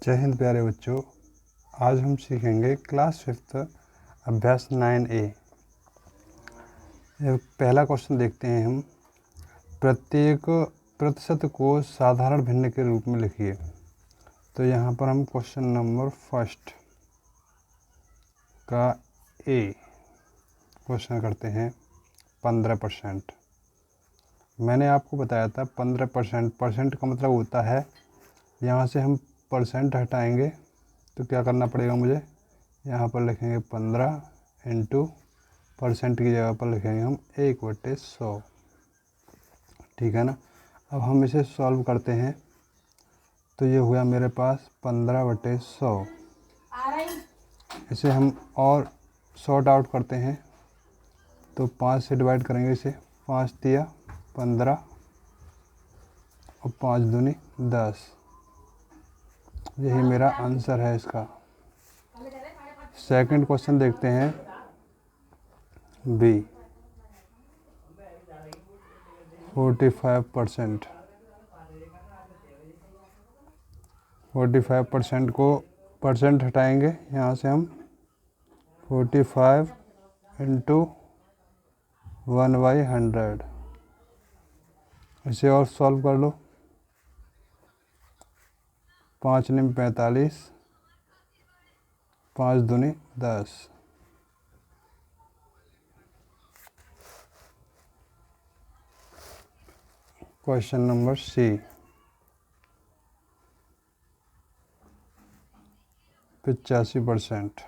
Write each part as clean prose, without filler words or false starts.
जय हिंद प्यारे बच्चों। आज हम सीखेंगे क्लास 5th अभ्यास 9A। पहला क्वेश्चन देखते हैं हम। प्रत्येक प्रतिशत को साधारण भिन्न के रूप में लिखिए। तो यहाँ पर हम क्वेश्चन नंबर फर्स्ट का ए क्वेश्चन करते हैं। 15%। मैंने आपको बताया था 15%। परसेंट का मतलब होता है, यहाँ से हम परसेंट हटाएंगे तो क्या करना पड़ेगा मुझे, यहाँ पर लिखेंगे 15 इंटू परसेंट की जगह पर लिखेंगे हम 1/100। ठीक है ना। अब हम इसे सॉल्व करते हैं तो ये हुआ मेरे पास 15/100। इसे हम और सॉर्ट आउट करते हैं तो 5 से डिवाइड करेंगे इसे। 5 दिया 15 और 5 दूनी 10। यही मेरा आंसर है इसका। सेकंड क्वेश्चन देखते हैं बी। 45%। 45% को परसेंट हटाएंगे, यहाँ से हम 45 इंटू 1/100। इसे और सॉल्व कर लो। 5 निम 45, 5 दूनी 10। Question number C. 85%।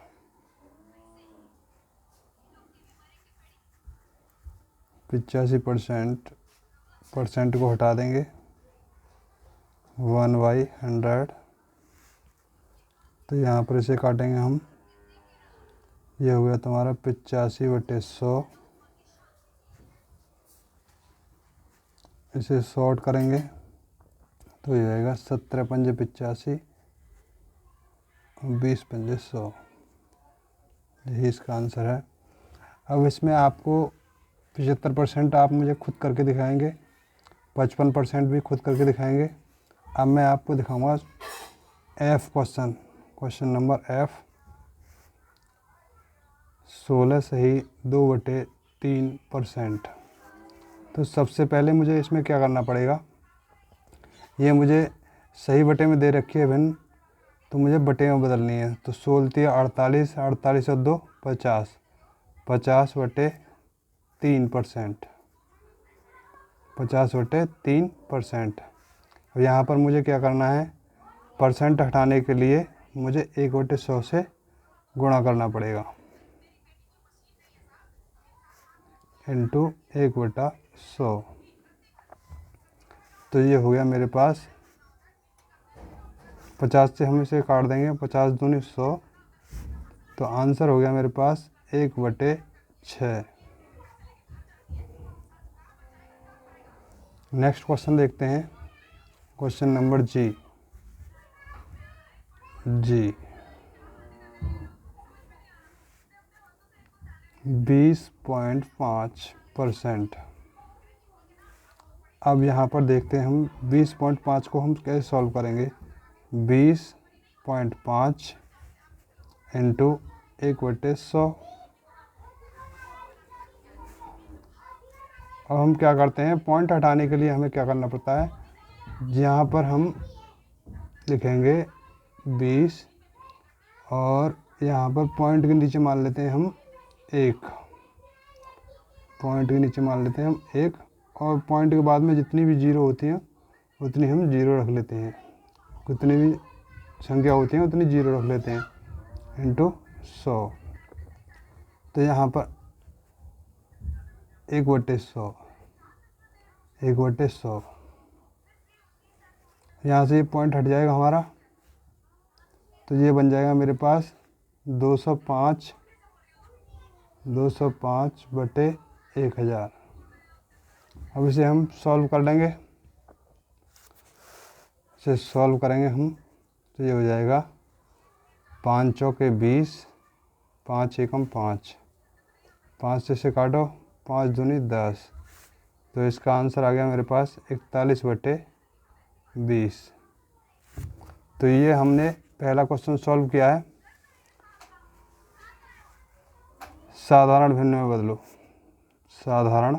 85% परसेंट को हटा देंगे 1/100। तो यहाँ पर इसे काटेंगे हम। यह हुआ तुम्हारा 85/100। इसे शॉर्ट करेंगे तो ये आएगा 17 पंजे 85 और 20 पंजे 100। यही इसका आंसर है। अब इसमें आपको 75% आप मुझे खुद करके दिखाएंगे, 55% भी खुद करके दिखाएंगे। अब मैं आपको दिखाऊंगा एफ क्वेश्चन नंबर एफ। 16 सही 2/3%। तो सबसे पहले मुझे इसमें क्या करना पड़ेगा, ये मुझे सही बटे में दे रखी है भिन्न, तो मुझे बटे में बदलनी है। तो 16 48, 48 और 2 50, 50/3%। 50/3%। और यहाँ पर मुझे क्या करना है, परसेंट हटाने के लिए मुझे 1/100 से गुणा करना पड़ेगा इंटू 1/100। तो ये हो गया मेरे पास 50 से हम इसे काट देंगे, 50 दूनी 100। तो आंसर हो गया मेरे पास 1/6। नेक्स्ट क्वेश्चन देखते हैं। क्वेश्चन नंबर जी। 20.5%। अब यहाँ पर देखते हैं हम 20.5 को हम कैसे सॉल्व करेंगे। 20.5 इंटू 1/100। अब हम क्या करते हैं, पॉइंट हटाने के लिए हमें क्या करना पड़ता है, यहाँ पर हम लिखेंगे 20 और यहाँ पर पॉइंट के नीचे मान लेते हैं हम 1। पॉइंट के नीचे मान लेते हैं हम 1 और पॉइंट के बाद में जितनी भी जीरो होती हैं उतनी हम जीरो रख लेते हैं। कितनी भी संख्या होती हैं उतनी जीरो रख लेते हैं इंटू 100। तो यहाँ पर 1/100। 1/100। यहाँ से ये पॉइंट हट जाएगा हमारा, तो ये बन जाएगा मेरे पास 205/1000। अब इसे हम सॉल्व कर लेंगे। इसे सॉल्व करेंगे हम तो ये हो जाएगा 5 चौके 20, 5 एकम 5, 5 से काटो 5 दूनी 10। तो इसका आंसर आ गया मेरे पास 41/20। तो ये हमने पहला क्वेश्चन सॉल्व किया है, साधारण भिन्न में बदलो। साधारण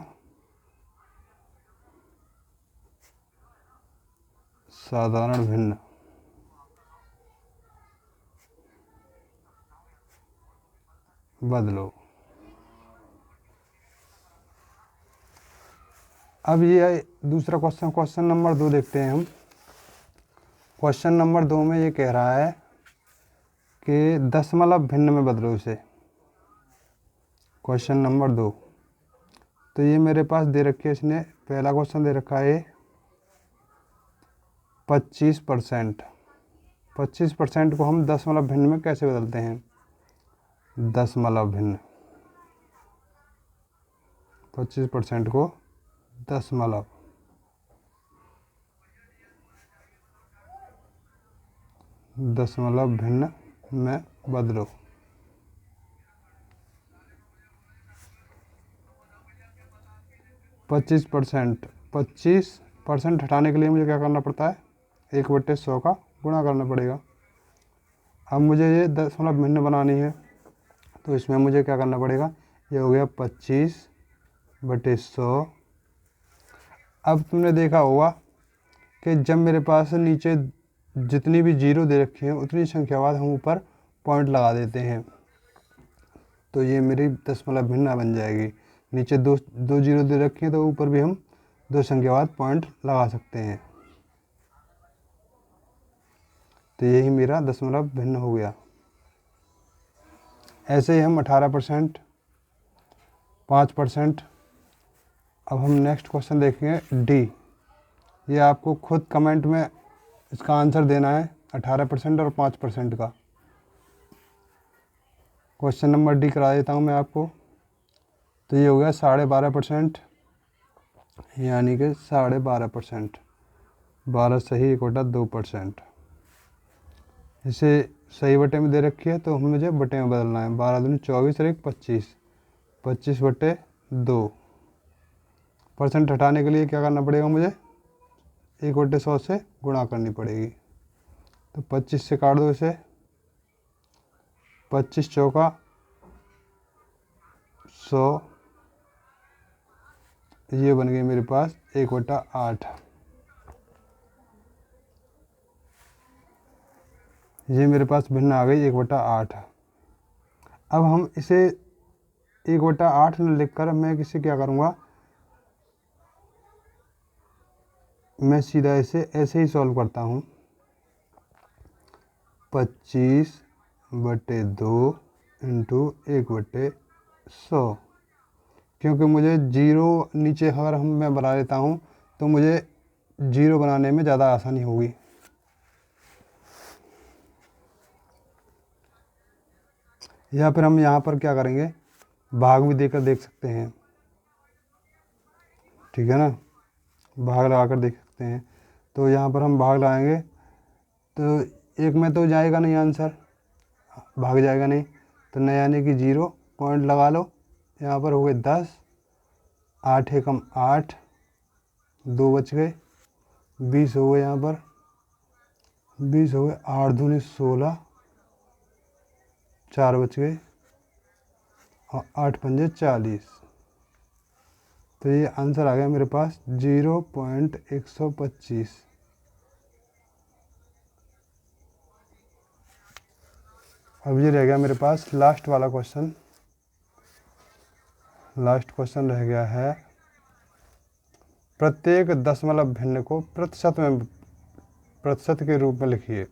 भिन्न बदलो। अब ये दूसरा क्वेश्चन नंबर 2 देखते हैं हम। क्वेश्चन नंबर 2 में ये कह रहा है कि दशमलव भिन्न में बदलो इसे। क्वेश्चन नंबर 2, तो ये मेरे पास दे रखी है, इसने पहला क्वेश्चन दे रखा है 25%। 25% को हम दशमलव भिन्न में कैसे बदलते हैं? दशमलव भिन्न, 25% को दशमलव भिन्न में बदलो। पच्चीस परसेंट हटाने के लिए मुझे क्या करना पड़ता है? 1/100 का गुणा करना पड़ेगा। अब मुझे ये दशमलव भिन्न बनानी है, तो इसमें मुझे क्या करना पड़ेगा? ये हो गया 25/100। अब तुमने देखा होगा कि जब मेरे पास नीचे जितनी भी जीरो दे रखी हैं उतनी संख्या बाद हम ऊपर पॉइंट लगा देते हैं, तो ये मेरी दशमलव भिन्न बन जाएगी। नीचे दो जीरो दे रखी हैं तो ऊपर भी हम 2 संख्या बाद पॉइंट लगा सकते हैं। तो यही मेरा दशमलव भिन्न हो गया। ऐसे ही हम 18%, 5%। अब हम नेक्स्ट क्वेश्चन देखेंगे डी। ये आपको खुद कमेंट में इसका आंसर देना है, 18% और 5% का। क्वेश्चन नंबर डी करा देता हूँ मैं आपको। तो ये हो गया 12.5%, यानी कि 12.5%। 12 सही 1/2%। इसे सही बटे में दे रखी है तो मुझे बटे में बदलना है। 12 दूनी 24 और 1 25, 25/2। परसेंट हटाने के लिए क्या करना पड़ेगा? मुझे 1/100 से गुणा करनी पड़ेगी। तो 25 से काट दो इसे, 25 चौका 100। ये बन गई मेरे पास 1/8। ये मेरे पास भिन्न आ गई 1/8। अब हम इसे 1/8 में लिखकर मैं किसे क्या करूँगा? मैं सीधा इसे ऐसे ही सॉल्व करता हूँ। 25/2 इंटू 1/100। क्योंकि मुझे जीरो नीचे अगर मैं बना लेता हूँ तो मुझे जीरो बनाने में ज़्यादा आसानी होगी। या फिर हम यहाँ पर क्या करेंगे? भाग भी देकर देख सकते हैं, ठीक है ना? भाग लगाकर देख सकते हैं। तो यहाँ पर हम भाग लगाएंगे तो एक में तो जाएगा नहीं आंसर, भाग जाएगा नहीं, तो न यानी कि 0 पॉइंट लगा लो। यहाँ पर हो गए 10, 8 एकम 8, 2 बच गए, 20 हो गए। यहाँ पर 20 हो गए, 8 दूनी 16, 4 बच गए और 8 पंजे 40। तो ये आंसर आ गया मेरे पास 0.125। अब ये रह गया मेरे पास लास्ट वाला क्वेश्चन। लास्ट क्वेश्चन रह गया है, प्रत्येक दशमलव भिन्न को प्रतिशत के रूप में लिखिए।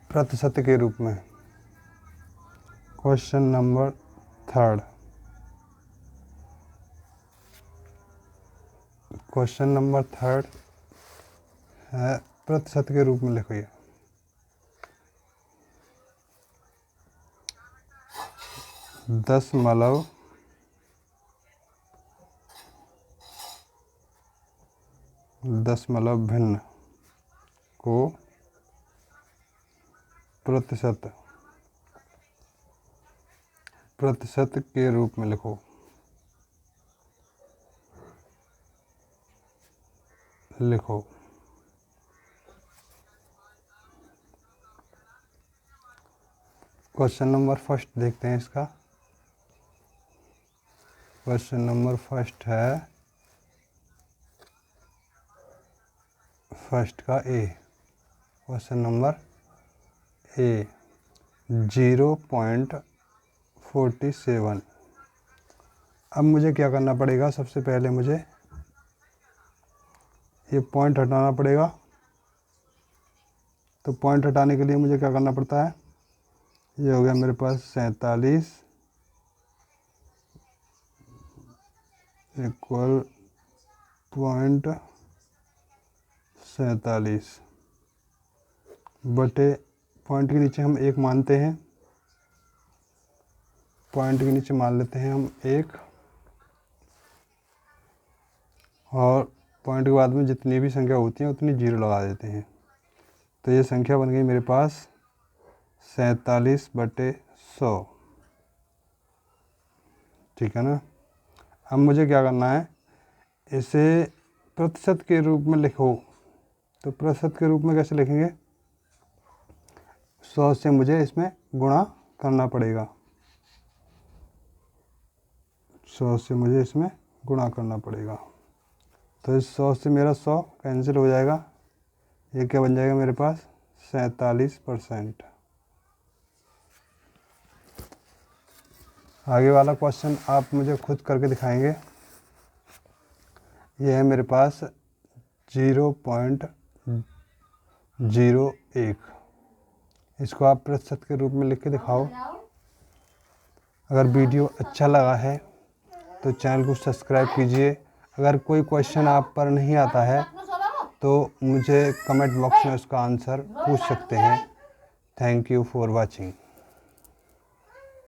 प्रतिशत के रूप में। Question number 3। क्वेश्चन नंबर 3 है, प्रतिशत के रूप में लिखिए। दशमलव भिन्न को प्रतिशत के रूप में लिखो। क्वेश्चन नंबर फर्स्ट देखते हैं इसका। क्वेश्चन नंबर फर्स्ट है फर्स्ट का ए। Question number A 0.47। अब मुझे क्या करना पड़ेगा, सबसे पहले मुझे ये पॉइंट हटाना पड़ेगा। तो पॉइंट हटाने के लिए मुझे क्या करना पड़ता है, ये हो गया मेरे पास 47 इक्वल 0.47 बटे पॉइंट के नीचे हम 1 मानते हैं, पॉइंट के नीचे मान लेते हैं हम 1, और पॉइंट के बाद में जितनी भी संख्या होती है उतनी 0 लगा देते हैं। तो ये संख्या बन गई मेरे पास 47/100। ठीक है ना। अब मुझे क्या करना है, इसे प्रतिशत के रूप में लिखो। तो प्रतिशत के रूप में कैसे लिखेंगे, 100 से मुझे इसमें गुणा करना पड़ेगा, 100 से मुझे इसमें गुणा करना पड़ेगा। तो इस 100 से मेरा 100 कैंसिल हो जाएगा, ये क्या बन जाएगा मेरे पास 47%। आगे वाला क्वेश्चन आप मुझे खुद करके दिखाएंगे। यह है मेरे पास 0.01। इसको आप प्रतिशत के रूप में लिख के दिखाओ। अगर वीडियो अच्छा लगा है तो चैनल को सब्सक्राइब कीजिए। अगर कोई क्वेश्चन आप पर नहीं आता है तो मुझे कमेंट बॉक्स में उसका आंसर पूछ सकते हैं। Thank you for watching.